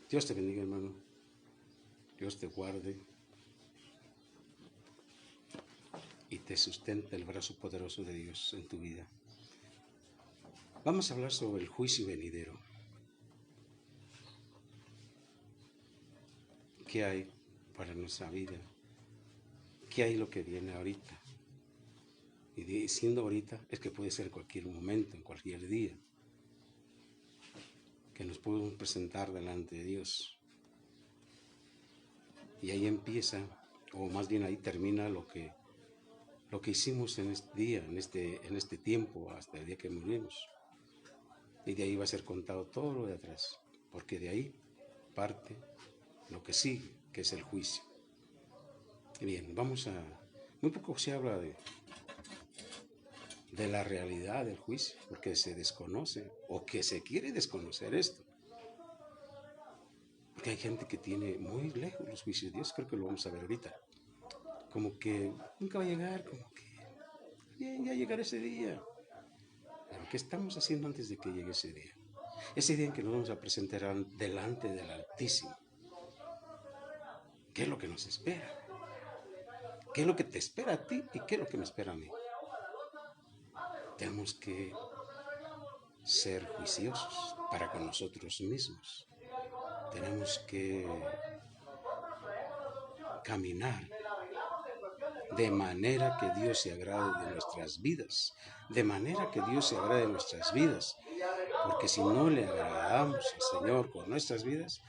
Dios te bendiga, hermano. Dios te guarde y te sustente el brazo poderoso de Dios en tu vida. Vamos a hablar sobre el juicio venidero. ¿Qué hay para nuestra vida? ¿Qué hay lo que viene ahorita? Y diciendo ahorita es que puede ser en cualquier momento, en cualquier día, que nos podemos presentar delante de Dios. Y ahí empieza, o más bien ahí termina lo que hicimos en este día, en este tiempo, hasta el día que morimos. Y de ahí va a ser contado todo lo de atrás, porque de ahí parte lo que sigue, que es el juicio. Bien, muy poco se habla de la realidad del juicio, porque se desconoce o que se quiere desconocer esto. Porque hay gente que tiene muy lejos los juicios de Dios, creo que lo vamos a ver ahorita. Como que nunca va a llegar, como que bien, ya llegará ese día. Pero ¿qué estamos haciendo antes de que llegue ese día? Ese día en que nos vamos a presentar delante del Altísimo. ¿Qué es lo que nos espera? ¿Qué es lo que te espera a ti y qué es lo que me espera a mí? Tenemos que ser juiciosos para con nosotros mismos. Tenemos que caminar de manera que Dios se agrade de nuestras vidas. De manera que Dios se agrade de nuestras vidas. Porque si no le agradamos al Señor con nuestras vidas,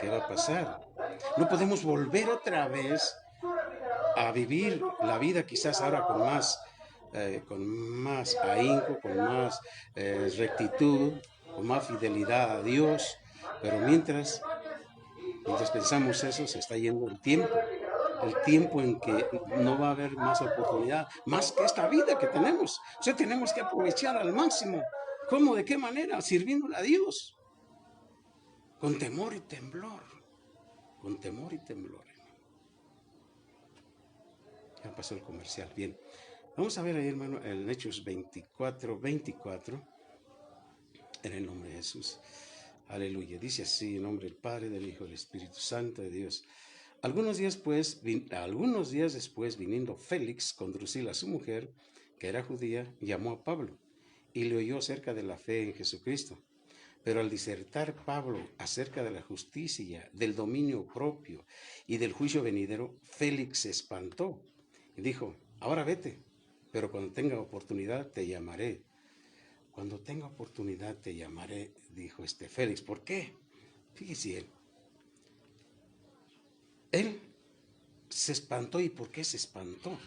¿qué va a pasar? No podemos volver otra vez a vivir la vida quizás ahora con más ahínco, con más rectitud, con más fidelidad a Dios. Pero mientras pensamos eso, se está yendo el tiempo en que no va a haber más oportunidad, más que esta vida que tenemos. O sea, tenemos que aprovechar al máximo. ¿Cómo? ¿De qué manera? Sirviéndole a Dios. Con temor y temblor. Con temor y temblor. Ya pasó el comercial. Bien. Vamos a ver ahí, hermano, en Hechos 24, en el nombre de Jesús. Aleluya. Dice así, en nombre del Padre, del Hijo, del Espíritu Santo de Dios. Algunos días después, viniendo Félix con Drusila, su mujer, que era judía, llamó a Pablo y le oyó acerca de la fe en Jesucristo. Pero al disertar Pablo acerca de la justicia, del dominio propio y del juicio venidero, Félix se espantó y dijo, ahora vete, pero cuando tenga oportunidad te llamaré. Cuando tenga oportunidad te llamaré, dijo Félix. ¿Por qué? Fíjese él se espantó. ¿Y por qué se espantó?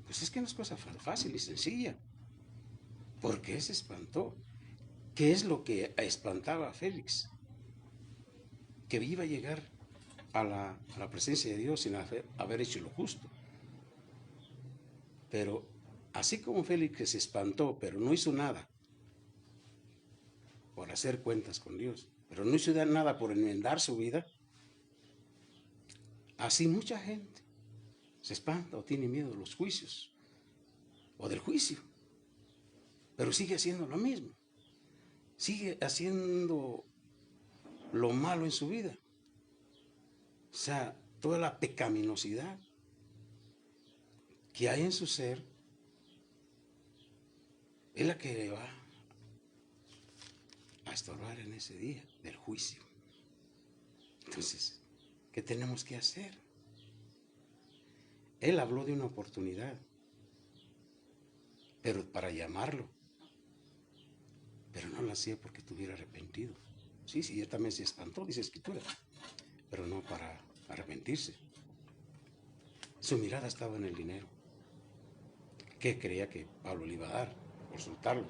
Pues es que no es cosa fácil y sencilla. ¿Por qué se espantó? ¿Qué es lo que espantaba a Félix? Que iba a llegar a la presencia de Dios sin haber hecho lo justo. Pero así como Félix se espantó, pero no hizo nada por hacer cuentas con Dios, pero no hizo nada por enmendar su vida, así mucha gente se espanta o tiene miedo de los juicios o del juicio, pero sigue haciendo lo mismo, sigue haciendo lo malo en su vida. O sea, toda la pecaminosidad que hay en su ser es la que le va a estorbar en ese día del juicio. Entonces, ¿qué tenemos que hacer? Él habló de una oportunidad, pero para llamarlo, pero no lo hacía porque estuviera arrepentido. Sí, él también se espantó, dice Escritura, pero no para arrepentirse. Su mirada estaba en el dinero. ¿Qué creía que Pablo le iba a dar por soltarlo?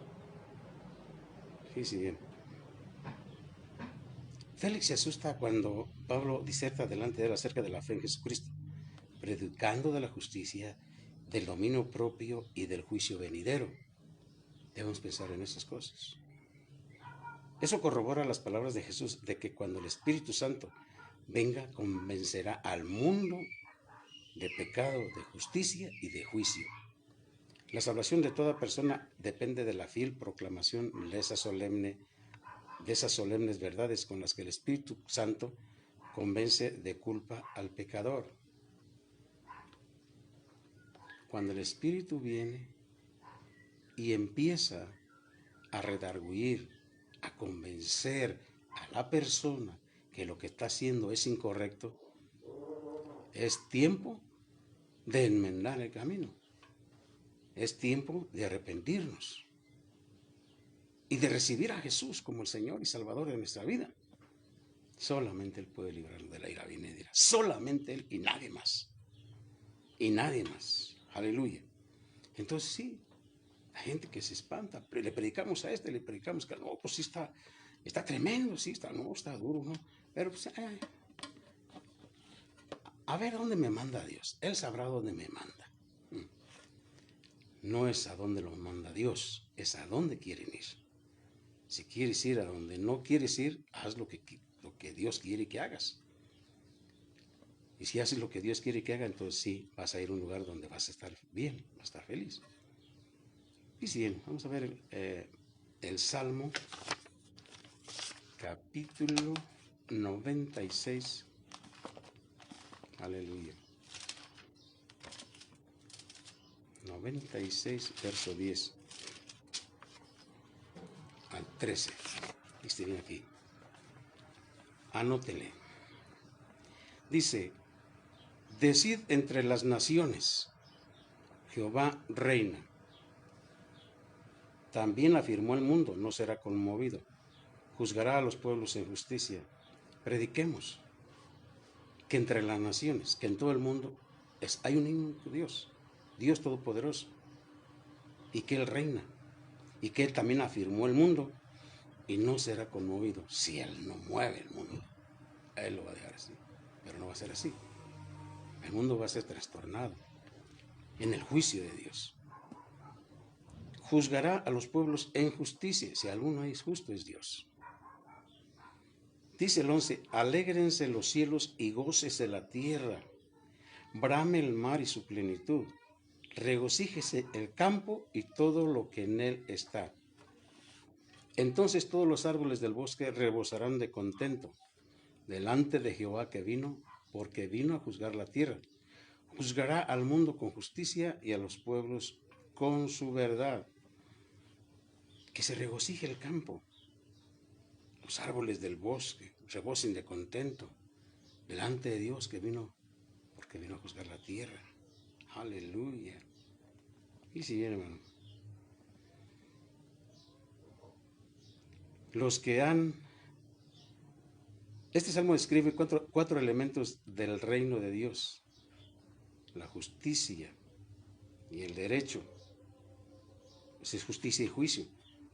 Sí, bien. Félix se asusta cuando Pablo diserta delante de él acerca de la fe en Jesucristo, predicando de la justicia, del dominio propio y del juicio venidero. Debemos pensar en esas cosas. Eso corrobora las palabras de Jesús de que cuando el Espíritu Santo venga, convencerá al mundo de pecado, de justicia y de juicio. La salvación de toda persona depende de la fiel proclamación lesa solemne de esas solemnes verdades con las que el Espíritu Santo convence de culpa al pecador. Cuando el Espíritu viene y empieza a redarguir, a convencer a la persona que lo que está haciendo es incorrecto, es tiempo de enmendar el camino. Es tiempo de arrepentirnos y de recibir a Jesús como el Señor y Salvador de nuestra vida. Solamente Él puede librarnos de la ira venidera. Solamente Él y nadie más. Y nadie más. Aleluya. Entonces sí, la gente que se espanta, le predicamos a le predicamos que no, pues sí está tremendo, sí está duro, ¿no? Pero pues, a ver dónde me manda Dios. Él sabrá dónde me manda. No es a dónde lo manda Dios, es a dónde quieren ir. Si quieres ir a donde no quieres ir, haz lo que Dios quiere que hagas. Y si haces lo que Dios quiere que haga, entonces sí, vas a ir a un lugar donde vas a estar bien, vas a estar feliz. Y sí, bien, vamos a ver el Salmo, capítulo 96. Aleluya. 96, verso 10 al 13. Dice bien aquí. Anótele. Dice: decid entre las naciones, Jehová reina. También afirmó el mundo, no será conmovido. Juzgará a los pueblos en justicia. Prediquemos que entre las naciones, que en todo el mundo hay un único Dios, Dios Todopoderoso, y que Él reina, y que Él también afirmó el mundo, y no será conmovido. Si Él no mueve el mundo, Él lo va a dejar así, pero no va a ser así. El mundo va a ser trastornado en el juicio de Dios. Juzgará a los pueblos en justicia. Si alguno es justo, es Dios. Dice el 11: alégrense los cielos y gócese la tierra, brame el mar y su plenitud, regocíjese el campo y todo lo que en él está. Entonces todos los árboles del bosque rebosarán de contento delante de Jehová que vino, porque vino a juzgar la tierra. Juzgará al mundo con justicia y a los pueblos con su verdad. Que se regocije el campo, los árboles del bosque rebocen de contento delante de Dios que vino, porque vino a juzgar la tierra. Aleluya. Y si bien, hermano, este salmo describe cuatro elementos del reino de Dios: la justicia y el derecho. Pues es justicia y juicio,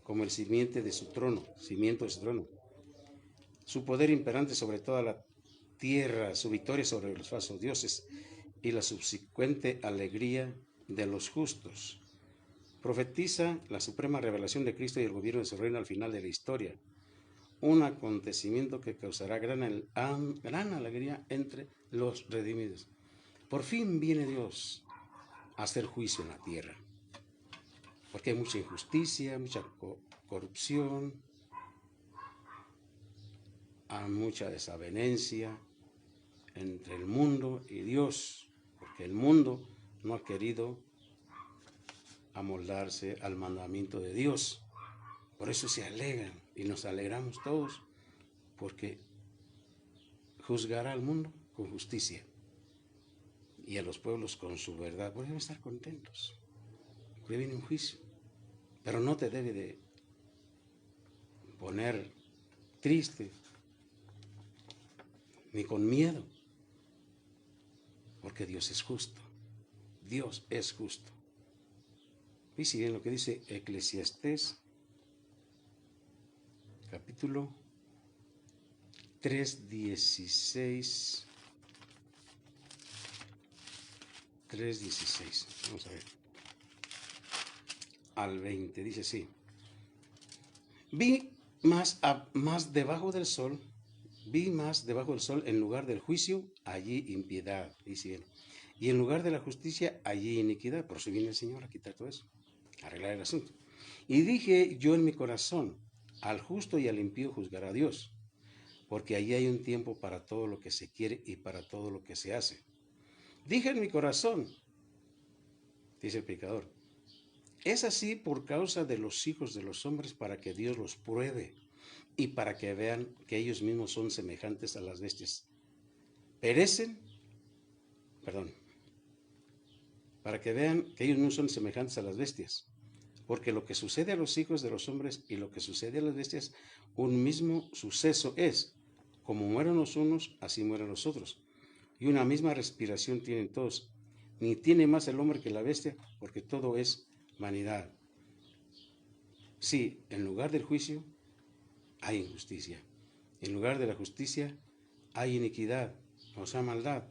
como el cimiento de su trono. Su poder imperante sobre toda la tierra, su victoria sobre los falsos dioses y la subsecuente alegría de los justos. Profetiza la suprema revelación de Cristo y el gobierno de su reino al final de la historia, un acontecimiento que causará gran alegría entre los redimidos. Por fin viene Dios a hacer juicio en la tierra, porque hay mucha injusticia, mucha corrupción, hay mucha desavenencia entre el mundo y Dios, porque el mundo no ha querido amoldarse al mandamiento de Dios. Por eso se alegran y nos alegramos todos, porque juzgará al mundo con justicia y a los pueblos con su verdad. Podemos estar contentos, porque viene un juicio, pero no te debe de poner triste ni con miedo, porque Dios es justo. Dios es justo. Y si bien lo que dice Eclesiastés, capítulo 3:16. 3:16. Vamos a ver. Al 20. Dice así: vi más debajo del sol en lugar del juicio, allí impiedad. Dice bien. Y en lugar de la justicia, allí iniquidad. Por eso viene el Señor a quitar todo eso, a arreglar el asunto. Y dije yo en mi corazón: Al justo y al impío juzgará Dios, porque allí hay un tiempo para todo lo que se quiere y para todo lo que se hace. Dije en mi corazón, dice el predicador, es así por causa de los hijos de los hombres, para que Dios los pruebe y para que vean que ellos mismos son semejantes a las bestias. Para que vean que ellos mismos son semejantes a las bestias. Porque lo que sucede a los hijos de los hombres y lo que sucede a las bestias, un mismo suceso es. Como mueren los unos, así mueren los otros. Y una misma respiración tienen todos. Ni tiene más el hombre que la bestia, porque todo es vanidad. Sí, en lugar del juicio hay injusticia. En lugar de la justicia hay iniquidad, o sea, maldad.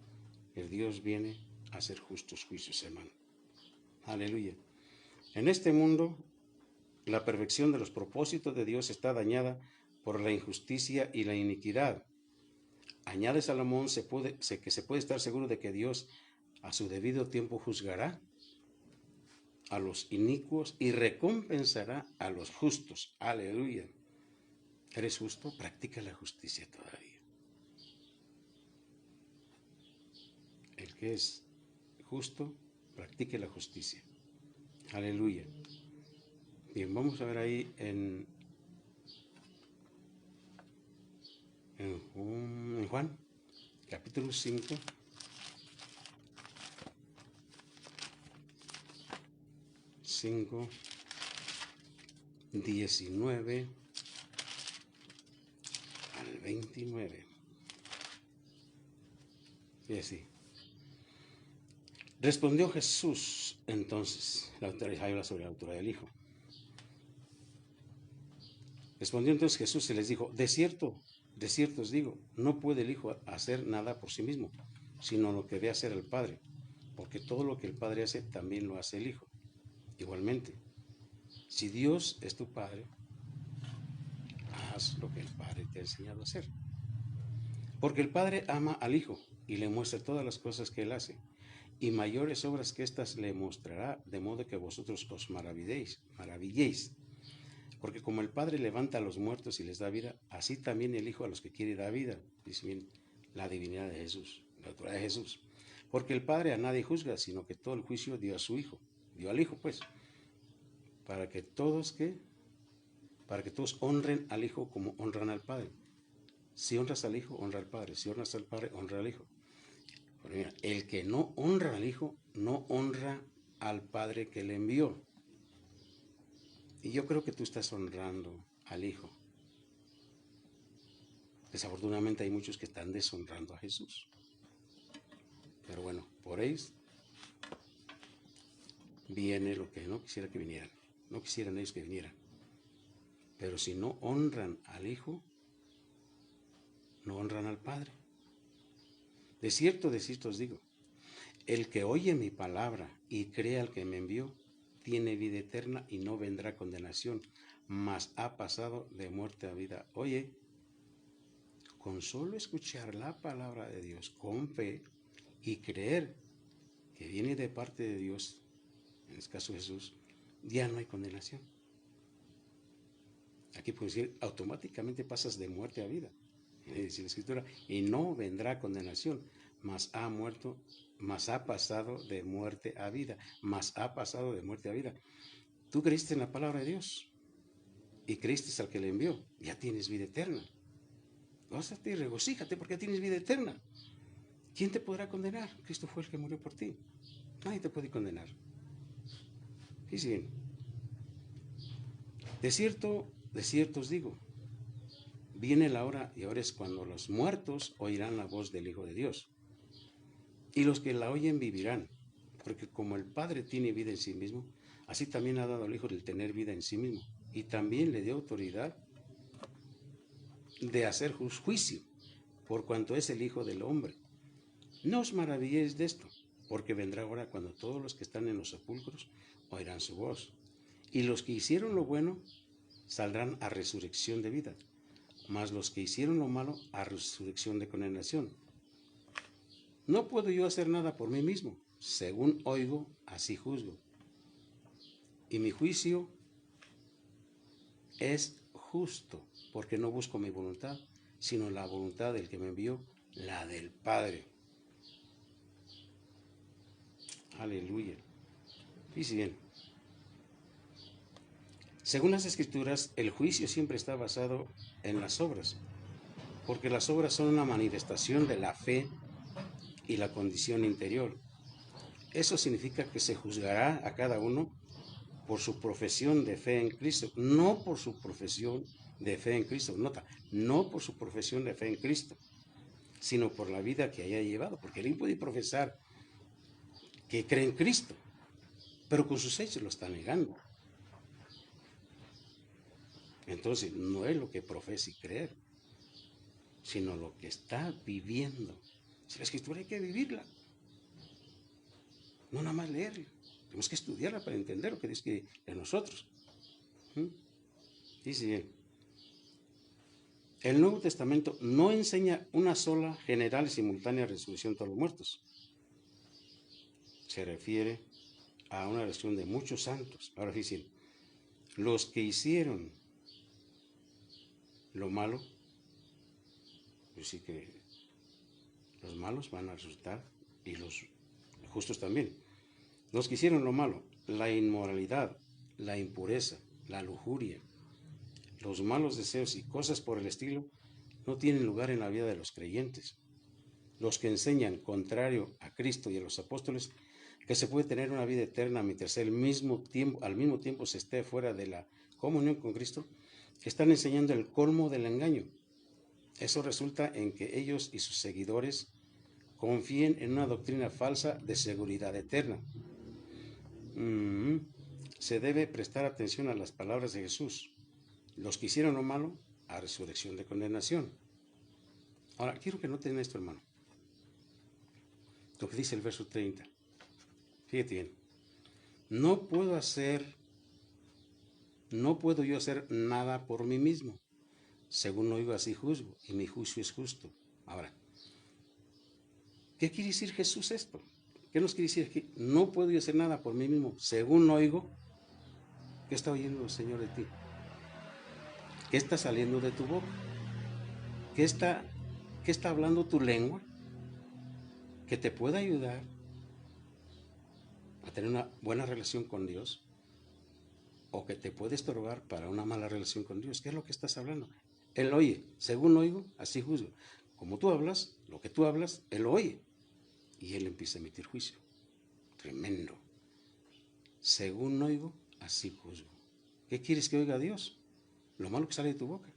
El Dios viene a hacer justos juicios, hermano. Aleluya. En este mundo, la perfección de los propósitos de Dios está dañada por la injusticia y la iniquidad. Añade Salomón que se puede estar seguro de que Dios a su debido tiempo juzgará a los inicuos y recompensará a los justos. Aleluya. ¿Eres justo? Practica la justicia todavía. El que es justo, practique la justicia. Aleluya. Bien, vamos a ver ahí en Juan, capítulo 5. Cinco, 19 al 29. Y así. Respondió Jesús entonces, habla sobre la autoridad del Hijo. Respondió entonces Jesús y les dijo, de cierto os digo, no puede el Hijo hacer nada por sí mismo, sino lo que ve hacer el Padre, porque todo lo que el Padre hace, también lo hace el Hijo. Igualmente, si Dios es tu Padre, haz lo que el Padre te ha enseñado a hacer. Porque el Padre ama al Hijo y le muestra todas las cosas que Él hace, y mayores obras que éstas le mostrará, de modo que vosotros os maravilléis. Porque como el Padre levanta a los muertos y les da vida, así también el Hijo a los que quiere da vida. Dice bien la divinidad de Jesús, la autoridad de Jesús. Porque el Padre a nadie juzga, sino que todo el juicio dio a su Hijo, dio al Hijo, pues, para que todos honren al Hijo como honran al Padre. Si honras al Hijo, honra al Padre. Si honras al Padre, honra al Hijo. Pero mira, el que no honra al Hijo, no honra al Padre que le envió. Y yo creo que tú estás honrando al Hijo. Desafortunadamente hay muchos que están deshonrando a Jesús. Pero bueno, por ahí viene lo que no quisiera que vinieran. No quisieran ellos que vinieran. Pero si no honran al Hijo, no honran al Padre. De cierto os digo, el que oye mi palabra y cree al que me envió, tiene vida eterna y no vendrá condenación, mas ha pasado de muerte a vida. Oye, con solo escuchar la palabra de Dios con fe y creer que viene de parte de Dios, en este caso Jesús, ya no hay condenación. Aquí puede decir, automáticamente pasas de muerte a vida. Dice la Escritura, y no vendrá condenación, mas ha pasado de muerte a vida, Tú creíste en la palabra de Dios y creíste al que le envió, ya tienes vida eterna. Gózate y regocíjate porque tienes vida eterna. ¿Quién te podrá condenar? Cristo fue el que murió por ti. Nadie te puede condenar. Fíjense bien. De cierto os digo, viene la hora, y ahora es cuando los muertos oirán la voz del Hijo de Dios. Y los que la oyen vivirán, porque como el Padre tiene vida en sí mismo, así también ha dado al Hijo el tener vida en sí mismo. Y también le dio autoridad de hacer juicio, por cuanto es el Hijo del Hombre. No os maravilléis de esto, porque vendrá hora cuando todos los que están en los sepulcros oirán su voz. Y los que hicieron lo bueno saldrán a resurrección de vida, mas los que hicieron lo malo a resurrección de condenación. No puedo yo hacer nada por mí mismo. Según oigo, así juzgo. Y mi juicio es justo, porque no busco mi voluntad, sino la voluntad del que me envió, la del Padre. Aleluya. Dice bien. Según las Escrituras, el juicio siempre está basado en las obras, porque las obras son una manifestación de la fe y la condición interior. Eso significa que se juzgará a cada uno por su profesión de fe en Cristo, no por su profesión de fe en Cristo. Nota, no por su profesión de fe en Cristo, sino por la vida que haya llevado, porque alguien puede profesar que cree en Cristo, pero con sus hechos lo está negando. Entonces, no es lo que profesa y creer, sino lo que está viviendo. Si la Escritura hay que vivirla, no nada más leerla. Tenemos que estudiarla para entender lo que dice de nosotros. Dice bien, el Nuevo Testamento no enseña una sola general y simultánea resurrección de todos los muertos. Se refiere a una resurrección de muchos santos. Ahora dicen, los que hicieron lo malo, pues sí que los malos van a resucitar y los justos también. Los que hicieron lo malo, la inmoralidad, la impureza, la lujuria, los malos deseos y cosas por el estilo, no tienen lugar en la vida de los creyentes. Los que enseñan, contrario a Cristo y a los apóstoles, que se puede tener una vida eterna mientras al mismo tiempo se esté fuera de la comunión con Cristo, están enseñando el colmo del engaño. Eso resulta en que ellos y sus seguidores confíen en una doctrina falsa de seguridad eterna. Se debe prestar atención a las palabras de Jesús. Los que hicieron lo malo, a resurrección de condenación. Ahora, quiero que noten esto, hermano. Lo que dice el verso 30. Fíjate bien. No puedo yo hacer nada por mí mismo. Según oigo, así juzgo, y mi juicio es justo. Ahora, ¿qué quiere decir Jesús esto? ¿Qué nos quiere decir aquí? No puedo yo hacer nada por mí mismo. Según oigo, ¿qué está oyendo el Señor de ti? ¿Qué está saliendo de tu boca? ¿Qué está hablando tu lengua? Que te pueda ayudar a tener una buena relación con Dios, o que te puede estorbar para una mala relación con Dios. ¿Qué es lo que estás hablando? Él oye, según oigo, así juzgo. Como tú hablas, lo que tú hablas, Él oye. Y Él empieza a emitir juicio. Tremendo. Según oigo, así juzgo. ¿Qué quieres que oiga Dios? Lo malo que sale de tu boca.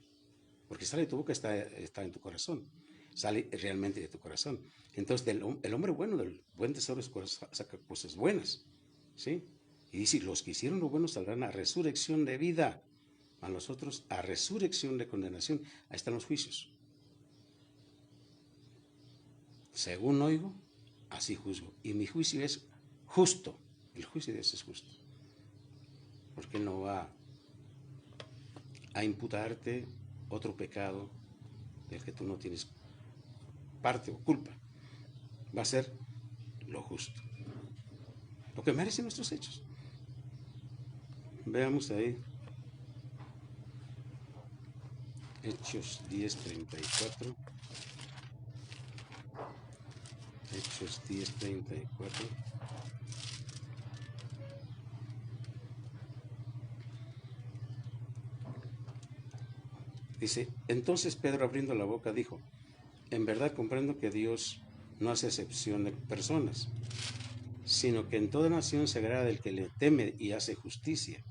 Porque sale de tu boca está en tu corazón. Sale realmente de tu corazón. Entonces, el hombre bueno, del buen tesoro de su corazón, saca cosas buenas. ¿Sí? Y dice, los que hicieron lo bueno saldrán a resurrección de vida, a los otros a resurrección de condenación. Ahí están los juicios. Según oigo, así juzgo. Y mi juicio es justo. El juicio de Dios es justo. Porque Él no va a imputarte otro pecado del que tú no tienes parte o culpa. Va a ser lo justo, lo que merecen nuestros hechos. Veamos ahí Hechos 10:34. Hechos 10:34. Dice, entonces Pedro, abriendo la boca, dijo, en verdad comprendo que Dios no hace excepción de personas, sino que en toda nación se agrada del que le teme y hace justicia.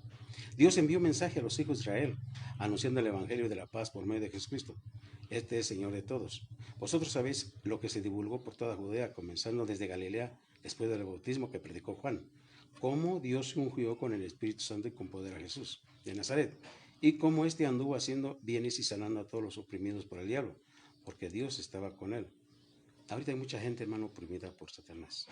Dios envió mensaje a los hijos de Israel, anunciando el evangelio de la paz por medio de Jesucristo. Este es Señor de todos. Vosotros sabéis lo que se divulgó por toda Judea, comenzando desde Galilea, después del bautismo que predicó Juan, cómo Dios ungió con el Espíritu Santo y con poder a Jesús de Nazaret, y cómo éste anduvo haciendo bienes y sanando a todos los oprimidos por el diablo, porque Dios estaba con él. Ahorita hay mucha gente, hermano, oprimida por Satanás.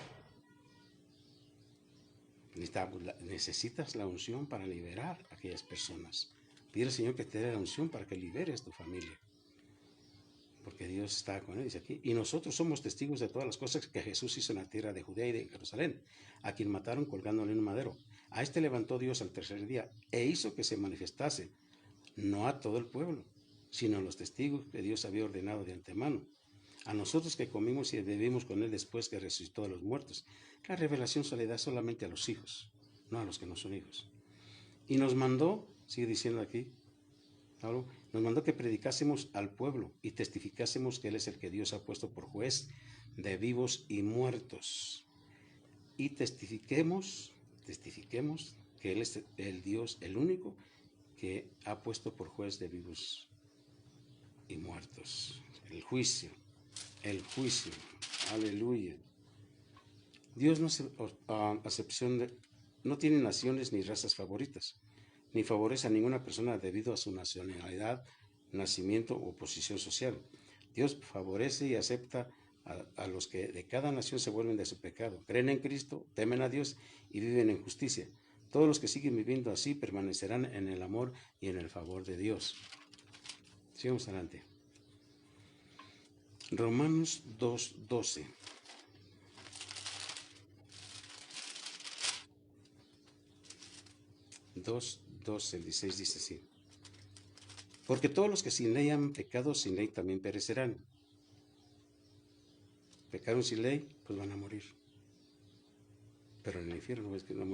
Necesitas la unción para liberar a aquellas personas. Pide al Señor que te dé la unción para que liberes tu familia, porque Dios está con él, dice aquí. Y nosotros somos testigos de todas las cosas que Jesús hizo en la tierra de Judea y de Jerusalén, a quien mataron colgándole en un madero. A este levantó Dios al tercer día e hizo que se manifestase no a todo el pueblo, sino a los testigos que Dios había ordenado de antemano, a nosotros que comimos y bebimos con Él después que resucitó de los muertos. La revelación se le da solamente a los hijos, no a los que no son hijos. Y nos mandó, sigue diciendo aquí, Pablo, nos mandó que predicásemos al pueblo y testificásemos que Él es el que Dios ha puesto por juez de vivos y muertos. Y testifiquemos que Él es el Dios, el único que ha puesto por juez de vivos y muertos. El juicio, aleluya. Dios no tiene naciones ni razas favoritas, ni favorece a ninguna persona debido a su nacionalidad, nacimiento o posición social. Dios favorece y acepta a los que de cada nación se vuelven de su pecado, creen en Cristo, temen a Dios y viven en justicia. Todos los que siguen viviendo así permanecerán en el amor y en el favor de Dios. Sigamos adelante. Romanos 2:12. El 16 dice así: porque todos los que sin ley han pecado, sin ley también perecerán. Pecaron sin ley, pues van a morir. Pero en el infierno no es que no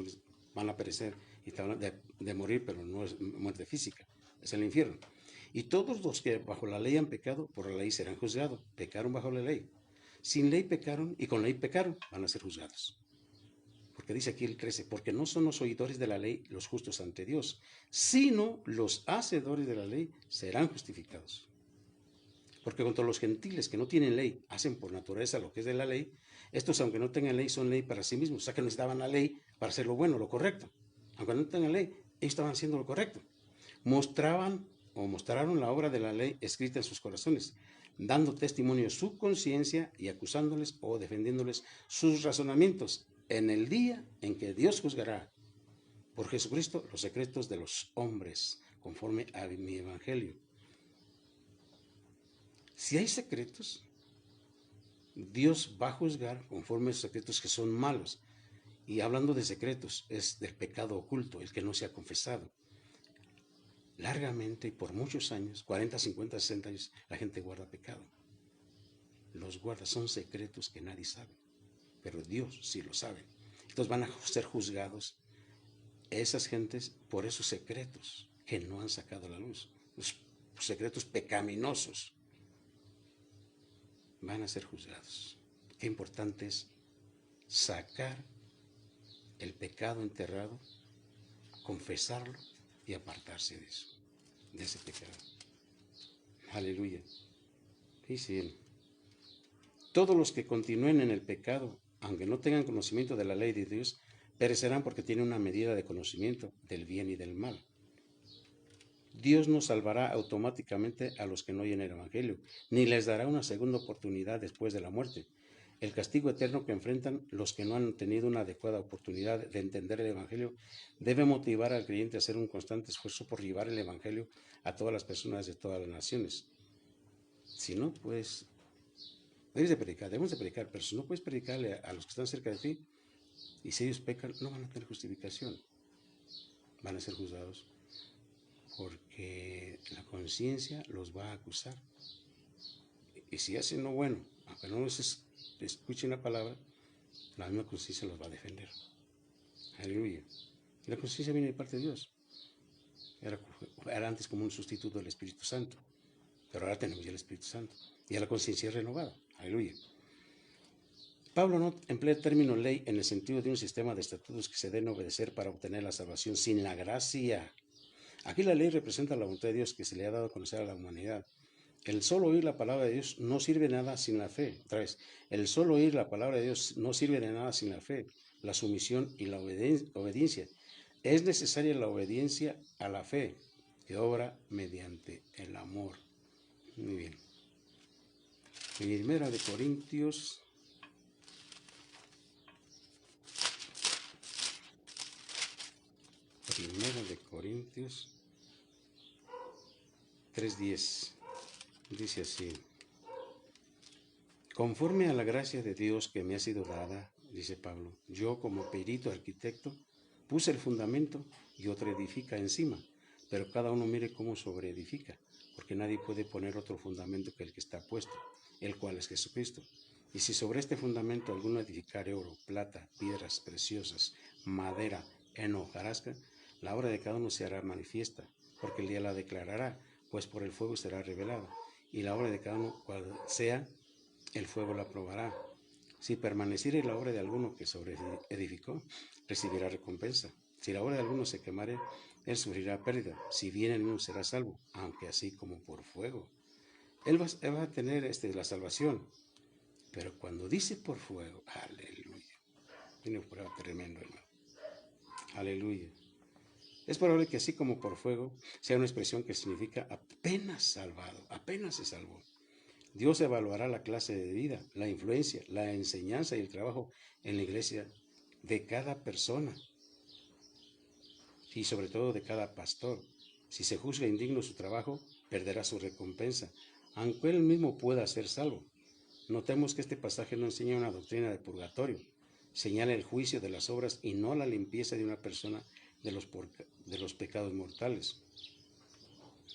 van a perecer, y está hablando de morir, pero no es muerte física, es el infierno. Y todos los que bajo la ley han pecado, por la ley serán juzgados. Pecaron bajo la ley. Sin ley pecaron y con ley pecaron, van a ser juzgados. Porque dice aquí el 13, porque no son los oidores de la ley los justos ante Dios, sino los hacedores de la ley serán justificados. Porque contra los gentiles que no tienen ley, hacen por naturaleza lo que es de la ley, estos aunque no tengan ley, son ley para sí mismos. O sea que necesitaban la ley para hacer lo bueno, lo correcto. Aunque no tengan ley, ellos estaban haciendo lo correcto. Mostraron la obra de la ley escrita en sus corazones, dando testimonio de su conciencia y acusándoles o defendiéndoles sus razonamientos en el día en que Dios juzgará por Jesucristo los secretos de los hombres, conforme a mi evangelio. Si hay secretos, Dios va a juzgar conforme a esos secretos que son malos. Y hablando de secretos, es del pecado oculto, el que no se ha confesado. Largamente y por muchos años, 40, 50, 60 años, la gente guarda pecado. Los guarda, son secretos que nadie sabe, pero Dios sí lo sabe. Entonces van a ser juzgados esas gentes por esos secretos que no han sacado a la luz, los secretos pecaminosos. Van a ser juzgados. Qué importante es sacar el pecado enterrado, confesarlo y apartarse de eso, de ese pecado. Aleluya. Dice: todos los que continúen en el pecado, aunque no tengan conocimiento de la ley de Dios, perecerán porque tienen una medida de conocimiento del bien y del mal. Dios no salvará automáticamente a los que no oyen el Evangelio, ni les dará una segunda oportunidad después de la muerte. El castigo eterno que enfrentan los que no han tenido una adecuada oportunidad de entender el Evangelio debe motivar al creyente a hacer un constante esfuerzo por llevar el Evangelio a todas las personas de todas las naciones. Si no, pues, debemos de predicar, pero si no puedes predicarle a los que están cerca de ti, y si ellos pecan, no van a tener justificación, van a ser juzgados, porque la conciencia los va a acusar. Y si hacen lo bueno, aunque no escuchen la palabra, la misma conciencia los va a defender. Aleluya. Y la conciencia viene de parte de Dios. Era antes como un sustituto del Espíritu Santo, pero ahora tenemos ya el Espíritu Santo. Ya la conciencia es renovada. Aleluya. Pablo no emplea el término ley en el sentido de un sistema de estatutos que se deben obedecer para obtener la salvación sin la gracia. Aquí la ley representa la voluntad de Dios que se le ha dado a conocer a la humanidad. El solo oír la palabra de Dios no sirve de nada sin la fe. Otra vez, el solo oír la palabra de Dios no sirve de nada sin la fe, la sumisión y la obediencia. Es necesaria la obediencia a la fe, que obra mediante el amor. Muy bien. Primera de Corintios 3:10. Dice así: conforme a la gracia de Dios que me ha sido dada, dice Pablo, yo como perito arquitecto puse el fundamento y otro edifica encima. pero cada uno mire cómo sobreedifica, porque nadie puede poner otro fundamento que el que está puesto, el cual es Jesucristo. Y si sobre este fundamento alguno edificare oro, plata, piedras preciosas, madera, heno, hojarasca, la obra de cada uno se hará manifiesta, porque el día la declarará, pues por el fuego será revelada, y la obra de cada uno, cual sea, el fuego la probará. Si permaneciere la obra de alguno que sobre edificó, recibirá recompensa. Si la obra de alguno se quemare, él sufrirá pérdida. Si bien el mismo será salvo, aunque así como por fuego. Él va a tener la salvación. Pero cuando dice por fuego, aleluya. Tiene un prueba tremendo, hermano. Aleluya. Es probable que así como por fuego sea una expresión que significa apenas salvado, apenas se salvó. Dios evaluará la clase de vida, la influencia, la enseñanza y el trabajo en la iglesia de cada persona y sobre todo de cada pastor. Si se juzga indigno su trabajo, perderá su recompensa, aunque él mismo pueda ser salvo. Notemos que este pasaje no enseña una doctrina de purgatorio, señala el juicio de las obras y no la limpieza de una persona de los pecados mortales.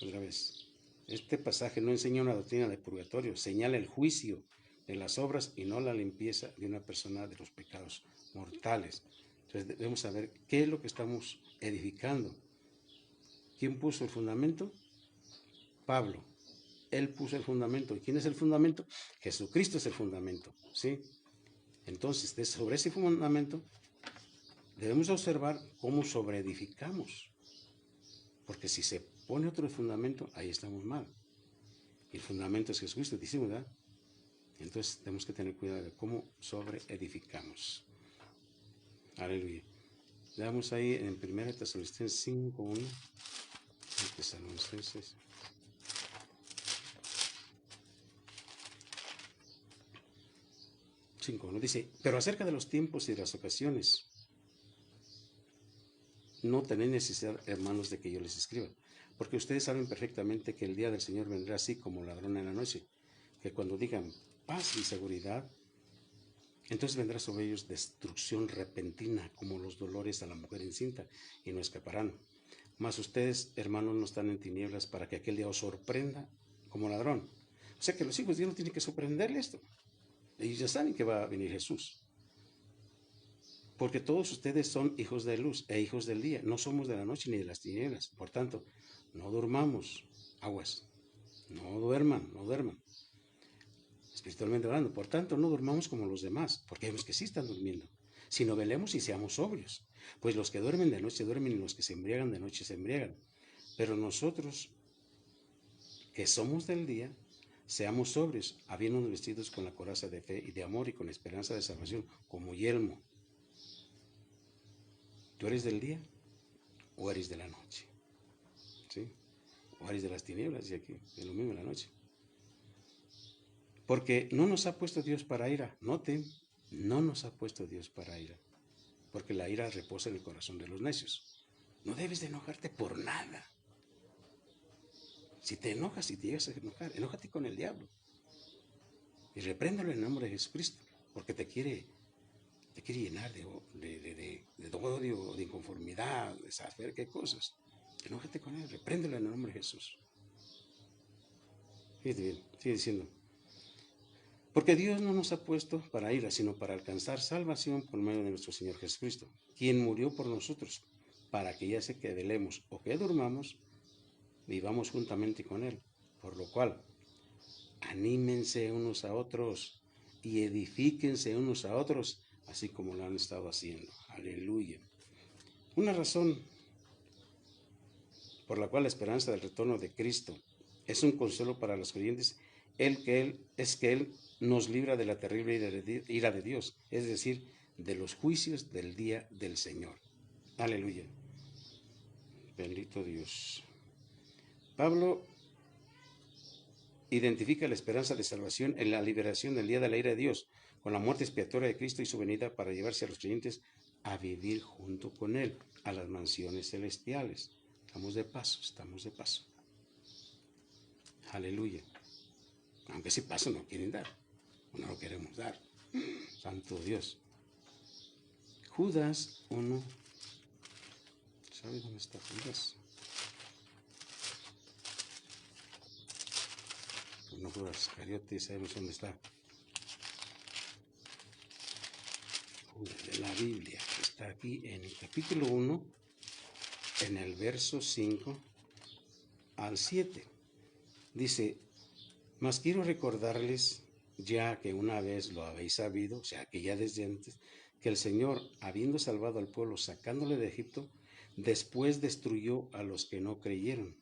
Otra vez. Este pasaje no enseña una doctrina de purgatorio, señala el juicio de las obras y no la limpieza de una persona de los pecados mortales. Entonces debemos saber qué es lo que estamos edificando. ¿Quién puso el fundamento? Pablo. Él puso el fundamento. ¿Y quién es el fundamento? Jesucristo es el fundamento, ¿sí? Entonces, sobre ese fundamento debemos observar cómo sobreedificamos. Porque si se pone otro fundamento, ahí estamos mal. Y el fundamento es Jesucristo, dice, ¿verdad? Entonces tenemos que tener cuidado de cómo sobreedificamos. Aleluya. Veamos ahí en 1 Tesalonicenses 5:1. Tesalonicenses 5:1 dice, pero acerca de los tiempos y de las ocasiones, no tenéis necesidad, hermanos, de que yo les escriba, porque ustedes saben perfectamente que el día del Señor vendrá así como ladrón en la noche, que cuando digan paz y seguridad, entonces vendrá sobre ellos destrucción repentina, como los dolores a la mujer encinta, y no escaparán. Mas ustedes, hermanos, no están en tinieblas para que aquel día os sorprenda como ladrón. O sea que los hijos de Dios no tienen que sorprenderle esto. Ellos ya saben que va a venir Jesús. Porque todos ustedes son hijos de luz e hijos del día. No somos de la noche ni de las tinieblas. Por tanto, no durmamos. Aguas. No duerman. Espiritualmente hablando. Por tanto, no durmamos como los demás. Porque hay los que sí están durmiendo. Sino velemos y seamos sobrios. Pues los que duermen de noche duermen y los que se embriagan de noche se embriagan. Pero nosotros, que somos del día, seamos sobrios, habiéndonos vestidos con la coraza de fe y de amor y con esperanza de salvación, como yelmo. ¿Tú eres del día o eres de la noche? ¿Sí? O eres de las tinieblas, dice aquí, de lo mismo de la noche. Porque no nos ha puesto Dios para ira. Noten, no nos ha puesto Dios para ira. Porque la ira reposa en el corazón de los necios. No debes de enojarte por nada. Si te enojas y te llegas a enojar, enójate con el diablo. Y repréndalo en el nombre de Jesucristo. Porque te quiere llenar de odio, de inconformidad, de saber qué cosas. Enójate con él, repréndelo en el nombre de Jesús. Fíjate bien, sigue diciendo. Porque Dios no nos ha puesto para ira, sino para alcanzar salvación por medio de nuestro Señor Jesucristo, quien murió por nosotros, para que ya sea que velemos o que durmamos, vivamos juntamente con Él. Por lo cual, anímense unos a otros y edifíquense unos a otros, así como lo han estado haciendo. Aleluya. Una razón por la cual la esperanza del retorno de Cristo es un consuelo para los creyentes es que Él nos libra de la terrible ira de Dios, es decir, de los juicios del día del Señor. Aleluya. Bendito Dios. Pablo identifica la esperanza de salvación en la liberación del día de la ira de Dios, con la muerte expiatoria de Cristo y su venida para llevarse a los creyentes a vivir junto con Él, a las mansiones celestiales. Estamos de paso. Aleluya. Aunque ese paso no quieren dar, no lo queremos dar. Santo Dios. Judas 1. ¿Sabe dónde está Judas? no Judas Iscariote, sabemos dónde está. De la Biblia, está aquí en el capítulo 1, en el verso 5 al 7. Dice, mas quiero recordarles, ya que una vez lo habéis sabido, o sea, que ya desde antes, que el Señor, habiendo salvado al pueblo, sacándole de Egipto, después destruyó a los que no creyeron,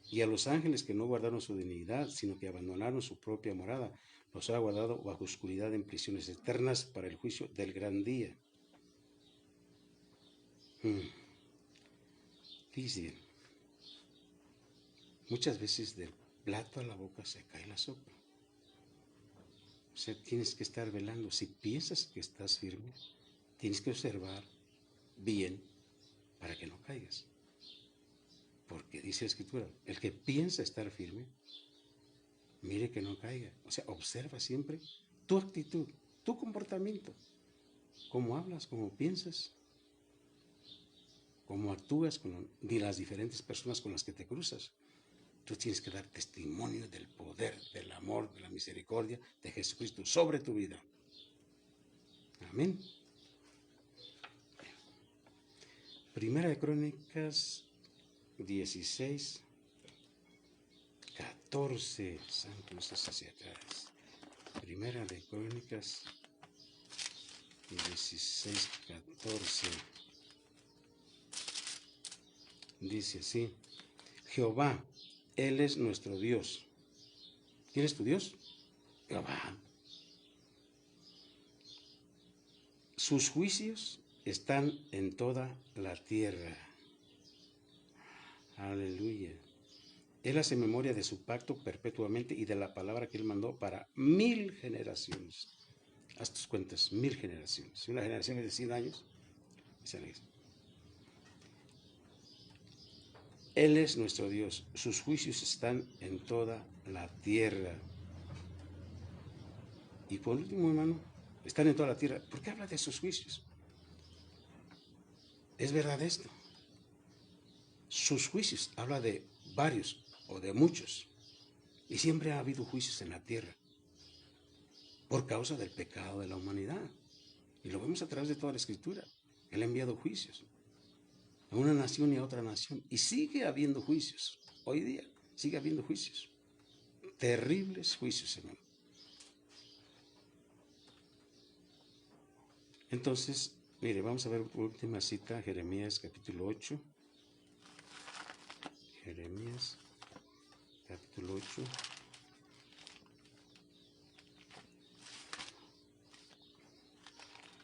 y a los ángeles que no guardaron su dignidad, sino que abandonaron su propia morada, los ha guardado bajo oscuridad en prisiones eternas para el juicio del gran día. Dice, muchas veces del plato a la boca se cae la sopa. O sea, tienes que estar velando. Si piensas que estás firme, tienes que observar bien para que no caigas. Porque dice la Escritura, el que piensa estar firme, mire que no caiga. O sea, observa siempre tu actitud, tu comportamiento, cómo hablas, cómo piensas, cómo actúas con las diferentes personas con las que te cruzas. Tú tienes que dar testimonio del poder, del amor, de la misericordia de Jesucristo sobre tu vida. Amén. Primera de Crónicas 16, 14. Santo es hacia atrás. Primera de Crónicas 16, 14. Dice así, Jehová, Él es nuestro Dios. ¿Quién es tu Dios? Jehová. Sus juicios están en toda la tierra. Aleluya. Él hace memoria de su pacto perpetuamente y de la palabra que Él mandó para 1000 generaciones. Haz tus cuentas, 1000 generaciones. Si una generación es de 100 años, Él es nuestro Dios. Sus juicios están en toda la tierra. Y por último, hermano, están en toda la tierra. ¿Por qué habla de sus juicios? Es verdad esto. Sus juicios habla de varios o de muchos. Y siempre ha habido juicios en la tierra por causa del pecado de la humanidad. Y lo vemos a través de toda la Escritura. Él ha enviado juicios a una nación y a otra nación. Y sigue habiendo juicios. Hoy día sigue habiendo juicios. Terribles juicios, hermano. Entonces, mire, vamos a ver última cita, Jeremías capítulo 8. Jeremías capítulo 8.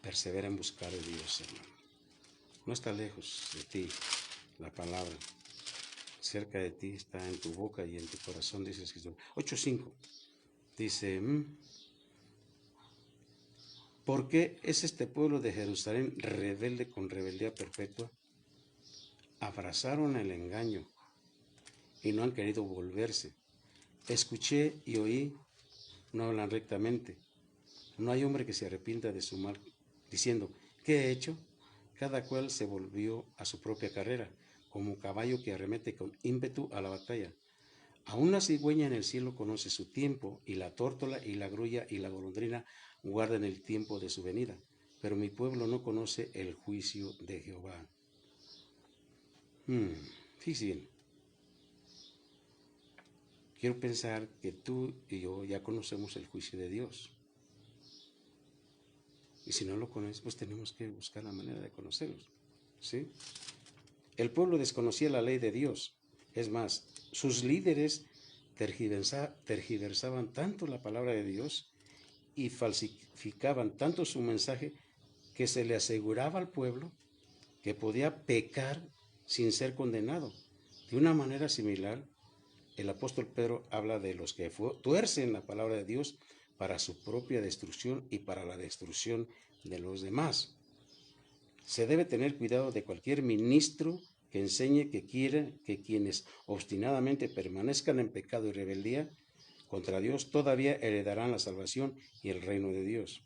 Persevera en buscar a Dios, hermano. No está lejos de ti la palabra. Cerca de ti está en tu boca y en tu corazón, dice el Escritor. 8:5. Dice, ¿por qué es este pueblo de Jerusalén rebelde con rebeldía perpetua? Abrazaron el engaño y no han querido volverse. Escuché y oí, no hablan rectamente. No hay hombre que se arrepienta de su mal, diciendo, ¿qué he hecho? Cada cual se volvió a su propia carrera, como caballo que arremete con ímpetu a la batalla. Aún la cigüeña en el cielo conoce su tiempo, y la tórtola y la grulla y la golondrina guardan el tiempo de su venida. Pero mi pueblo no conoce el juicio de Jehová. Fíjense bien. Quiero pensar que tú y yo ya conocemos el juicio de Dios. Y si no lo conoces, pues tenemos que buscar la manera de conocerlo. ¿Sí? El pueblo desconocía la ley de Dios. Es más, sus líderes tergiversaban tanto la palabra de Dios y falsificaban tanto su mensaje que se le aseguraba al pueblo que podía pecar sin ser condenado. De una manera similar, el apóstol Pedro habla de los que tuercen la palabra de Dios para su propia destrucción y para la destrucción de los demás. Se debe tener cuidado de cualquier ministro que enseñe que quiere que quienes obstinadamente permanezcan en pecado y rebeldía contra Dios todavía heredarán la salvación y el reino de Dios.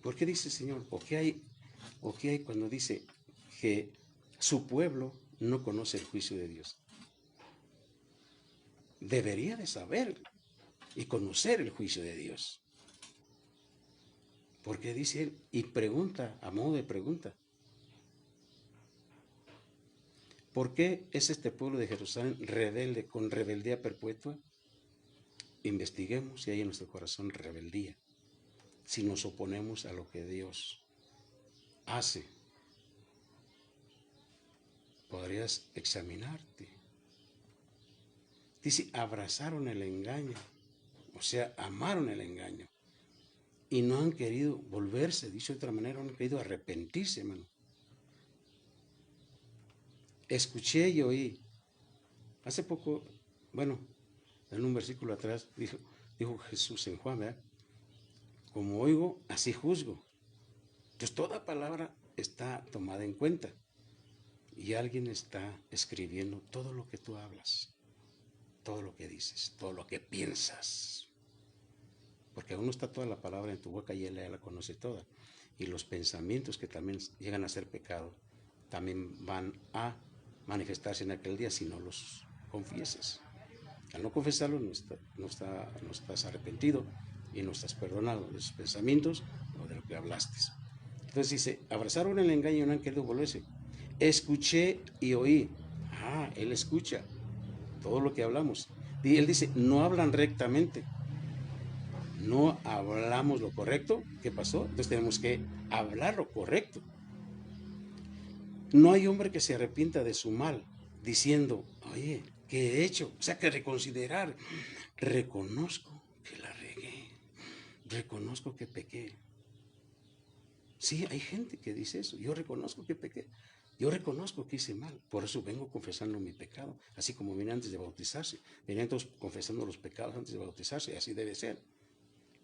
¿Por qué dice el Señor? ¿O qué hay cuando dice que su pueblo no conoce el juicio de Dios? debería de saber y conocer el juicio de Dios. Porque dice él, y pregunta, a modo de pregunta, ¿por qué es este pueblo de Jerusalén rebelde, con rebeldía perpetua? Investiguemos si hay en nuestro corazón rebeldía, si nos oponemos a lo que Dios hace. Podrías examinarte. Dice, abrazaron el engaño, o sea, amaron el engaño, y no han querido volverse, dicho de otra manera, no han querido arrepentirse, hermano. Escuché y oí. Hace poco, bueno, en un versículo atrás, dijo Jesús en Juan, ¿verdad? Como oigo, así juzgo. Entonces toda palabra está tomada en cuenta. Y alguien está escribiendo todo lo que tú hablas, todo lo que dices, todo lo que piensas. Porque aún no está toda la palabra en tu boca y Él ya la conoce toda. Y los pensamientos que también llegan a ser pecado, también van a manifestarse en aquel día si no los confiesas. Al no confesarlo no estás arrepentido y no estás perdonado de esos pensamientos o de lo que hablaste. Entonces dice, abrazaron el engaño y no han querido volverse. Escuché y oí. Él escucha todo lo que hablamos. Y él dice, no hablan rectamente. No hablamos lo correcto. ¿Qué pasó? Entonces tenemos que hablar lo correcto. No hay hombre que se arrepienta de su mal, diciendo, oye, ¿qué he hecho? O sea, que reconsiderar. Reconozco que la regué. Reconozco que pequé. Sí, hay gente que dice eso. Yo reconozco que pequé. Yo reconozco que hice mal. Por eso vengo confesando mi pecado. Así como vine antes de bautizarse. Venían todos confesando los pecados antes de bautizarse. Así debe ser.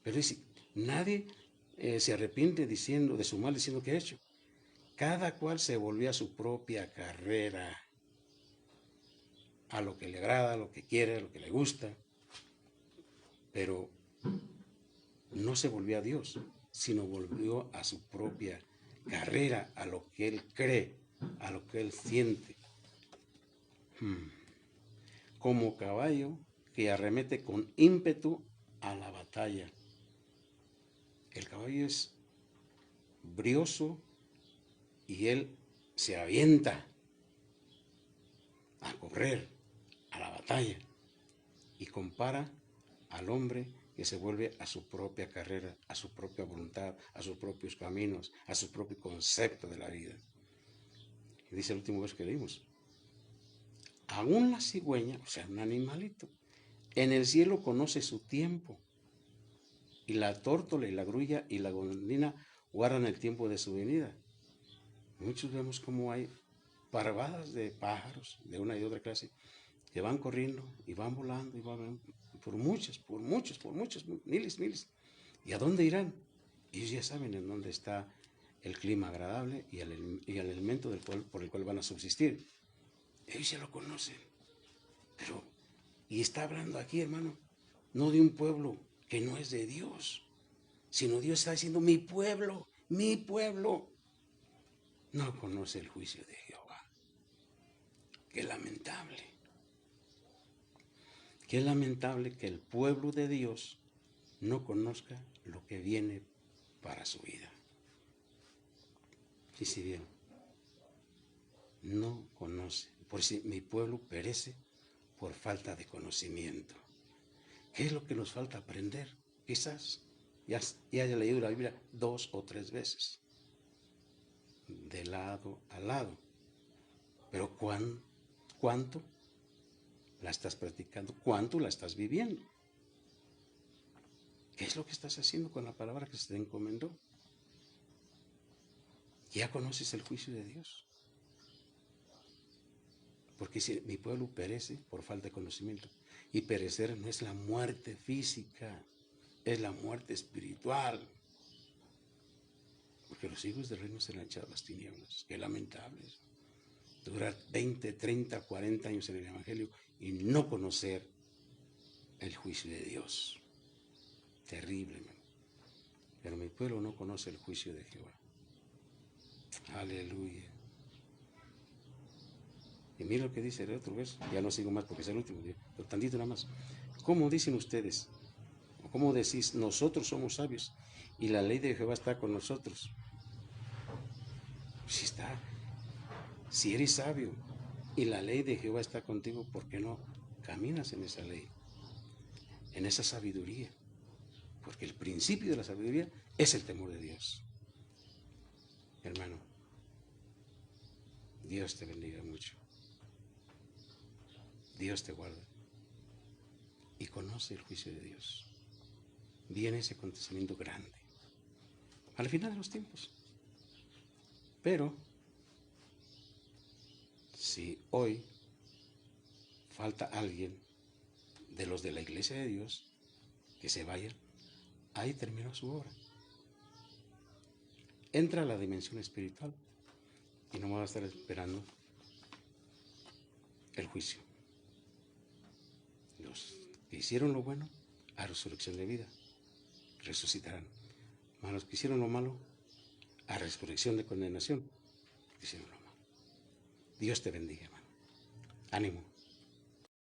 Pero dice, nadie se arrepiente diciendo de su mal, diciendo que ha hecho. Cada cual se volvió a su propia carrera. A lo que le agrada, a lo que quiere, a lo que le gusta. Pero no se volvió a Dios, sino volvió a su propia carrera, a lo que él cree, a lo que él siente. Como caballo que arremete con ímpetu a la batalla. El caballo es brioso y él se avienta a correr a la batalla y compara al hombre que se vuelve a su propia carrera, a su propia voluntad, a sus propios caminos, a su propio concepto de la vida. Y dice el último verso que leímos, aún la cigüeña, o sea, un animalito, en el cielo conoce su tiempo, y la tórtola y la grulla y la golondrina guardan el tiempo de su venida. Muchos vemos como hay parvadas de pájaros de una y otra clase que van corriendo y van volando y van por muchos, miles. ¿Y a dónde irán? Ellos ya saben en dónde está el clima agradable y el elemento por el cual van a subsistir. Ellos ya lo conocen. Pero, y está hablando aquí, hermano, no de un pueblo que no es de Dios, sino Dios está diciendo, mi pueblo no conoce el juicio de Jehová. Qué lamentable. Qué lamentable que el pueblo de Dios no conozca lo que viene para su vida. Y si bien no conoce, por si mi pueblo perece por falta de conocimiento. ¿Qué es lo que nos falta aprender? Quizás ya haya leído la Biblia 2 o 3 veces, de lado a lado. Pero ¿cuánto la estás practicando? ¿Cuánto la estás viviendo? ¿Qué es lo que estás haciendo con la palabra que se te encomendó? ¿Ya conoces el juicio de Dios? Porque si mi pueblo perece por falta de conocimiento, y perecer no es la muerte física, es la muerte espiritual. Porque los hijos del reino serán echados a las tinieblas. Qué lamentable. Durar 20, 30, 40 años en el Evangelio y no conocer el juicio de Dios. Terrible, hermano. Pero mi pueblo no conoce el juicio de Jehová. Aleluya. Y mira lo que dice el otro verso. Ya no sigo más porque es el último día, pero tantito nada más. ¿Cómo dicen ustedes? ¿O cómo decís? Nosotros somos sabios y la ley de Jehová está con nosotros. Si está, si eres sabio y la ley de Jehová está contigo, ¿por qué no caminas en esa ley? En esa sabiduría. Porque el principio de la sabiduría es el temor de Dios. Hermano, Dios te bendiga mucho. Dios te guarda. Y conoce el juicio de Dios. Viene ese acontecimiento grande. Al final de los tiempos. Pero, si hoy falta alguien de los de la iglesia de Dios que se vaya, ahí terminó su obra. Entra a la dimensión espiritual y no va a estar esperando el juicio. Los que hicieron lo bueno, a resurrección de vida, resucitarán. Mas los que hicieron lo malo, a resurrección de condenación, hicieron lo malo. Dios te bendiga, hermano. Ánimo.